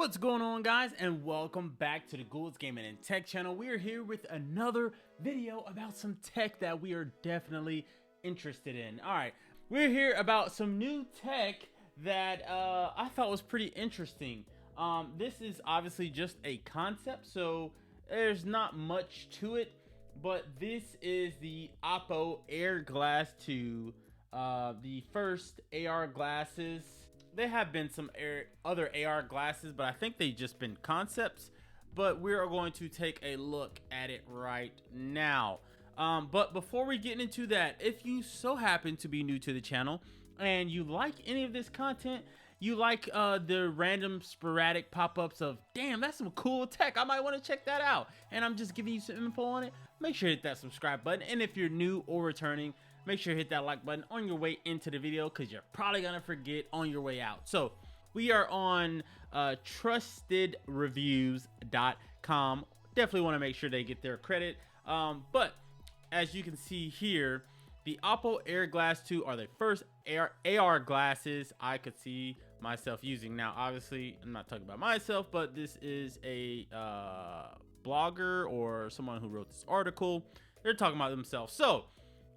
What's going on, guys, and welcome back to the Gould's Gaming and Tech channel. We are here with another video about some tech that we are definitely interested in. All right, we're here about some new tech that I thought was pretty interesting. This is obviously just a concept, so there's not much to it, but this is the Oppo AR Glass 2, the first AR glasses. There have been some other AR glasses, but I think they've just been concepts. But we are going to take a look at it right now. But before we get into that, if you so happen to be new to the channel and you like any of this content, you like the random sporadic pop-ups of, damn, that's some cool tech, I might want to check that out, and I'm just giving you some info on it, make sure to hit that subscribe button. And if you're new or returning, make sure to hit that like button on your way into the video, because you're probably gonna forget on your way out. So we are on trustedreviews.com. Definitely want to make sure they get their credit. But as you can see here, the Oppo AR Glass 2 are the first AR glasses I could see myself using. Now, obviously, I'm not talking about myself, but this is a blogger or someone who wrote this article. They're talking about themselves. So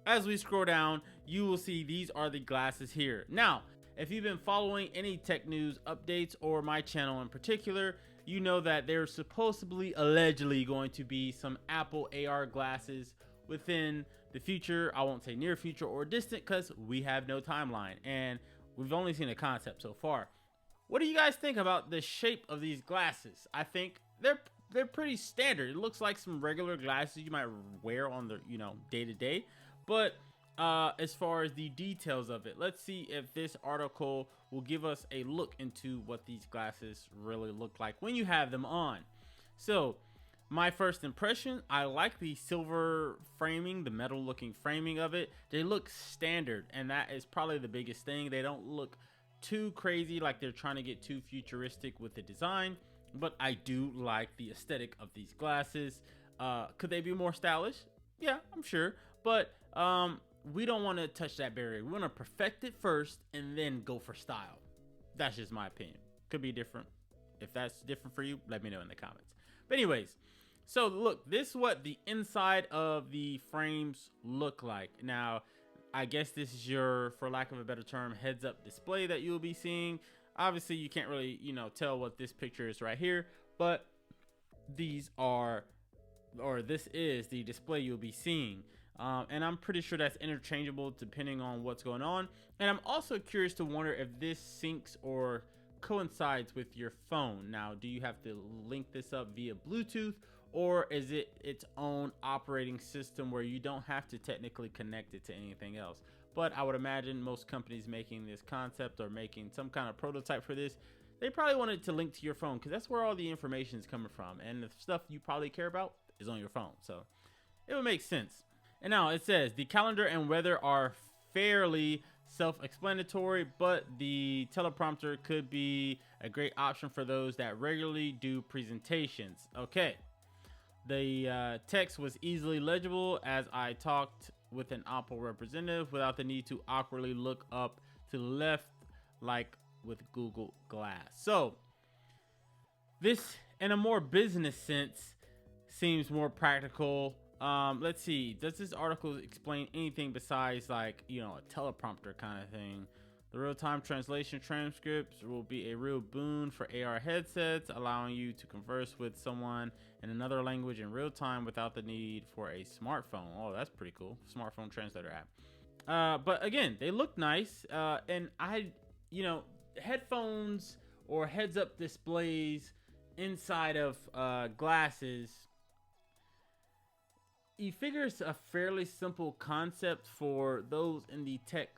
as we scroll down, you will see these are the glasses here. Now, if you've been following any tech news updates or my channel in particular, you know that there's supposedly, allegedly going to be some Apple AR glasses within the future. I won't say near future or distant, because we have no timeline and we've only seen a concept so far. What do you guys think about the shape of these glasses? I think they're pretty standard. It looks like some regular glasses you might wear on the day to day. But as far as the details of it, let's see if this article will give us a look into what these glasses really look like when you have them on. So my first impression, I like the silver framing, the metal looking framing of it. They look standard, and that is probably the biggest thing. They don't look too crazy, like they're trying to get too futuristic with the design, but I do like the aesthetic of these glasses. Could they be more stylish? Yeah, I'm sure, but we don't want to touch that barrier. We want to perfect it first and then go for style. That's just my opinion. Could be different. If that's different for you, let me know in the comments. But anyways, so look, this is what the inside of the frames look like. Now, I guess this is your, for lack of a better term, heads-up display that you'll be seeing. Obviously, you can't really, tell what this picture is right here, but these are, or this is the display you'll be seeing. And I'm pretty sure that's interchangeable depending on what's going on. And I'm also curious to wonder if this syncs or coincides with your phone. Now, do you have to link this up via Bluetooth, or is it its own operating system where you don't have to technically connect it to anything else? But I would imagine most companies making this concept or making some kind of prototype for this, they probably want it to link to your phone, because that's where all the information is coming from, and the stuff you probably care about is on your phone, so it would make sense. And now it says the calendar and weather are fairly self-explanatory, but the teleprompter could be a great option for those that regularly do presentations. Okay, the text was easily legible as I talked with an Oppo representative without the need to awkwardly look up to the left like with Google Glass. So this, in a more business sense, seems more practical. Let's see, does this article explain anything besides, like, a teleprompter kind of thing? The real-time translation transcripts will be a real boon for AR headsets, allowing you to converse with someone in another language in real time without the need for a smartphone. Oh, that's pretty cool. Smartphone translator app. But again, they look nice. And headphones or heads-up displays inside of glasses, you figure it's a fairly simple concept for those in the tech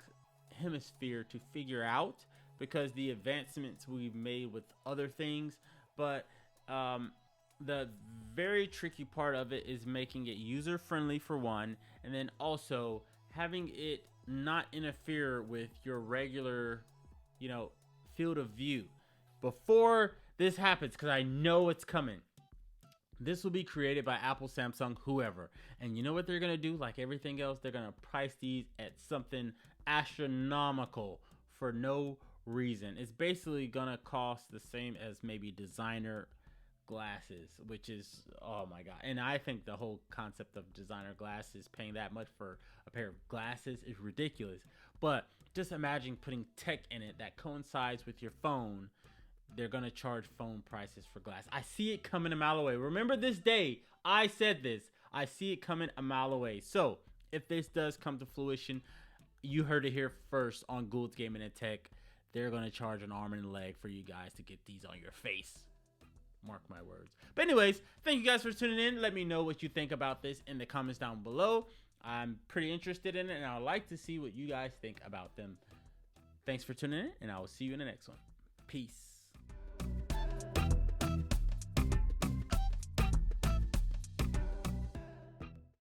hemisphere to figure out, because the advancements we've made with other things. But the very tricky part of it is making it user friendly for one, and then also having it not interfere with your regular field of view. Before this happens, because I know it's coming, this will be created by Apple, Samsung, whoever. And you know what they're going to do? Like everything else, they're going to price these at something astronomical for no reason. It's basically gonna cost the same as maybe designer glasses, which is, oh my god. And I think the whole concept of designer glasses, paying that much for a pair of glasses, is ridiculous. But just imagine putting tech in it that coincides with your phone. They're gonna charge phone prices for glass. I see it coming a mile away. Remember this day, I said this. I see it coming a mile away. So if this does come to fruition, you heard it here first on Gould's Gaming and Tech. They're gonna charge an arm and a leg for you guys to get these on your face. Mark my words. But anyways, thank you guys for tuning in. Let me know what you think about this in the comments down below. I'm pretty interested in it, and I'd like to see what you guys think about them. Thanks for tuning in, and I will see you in the next one. Peace.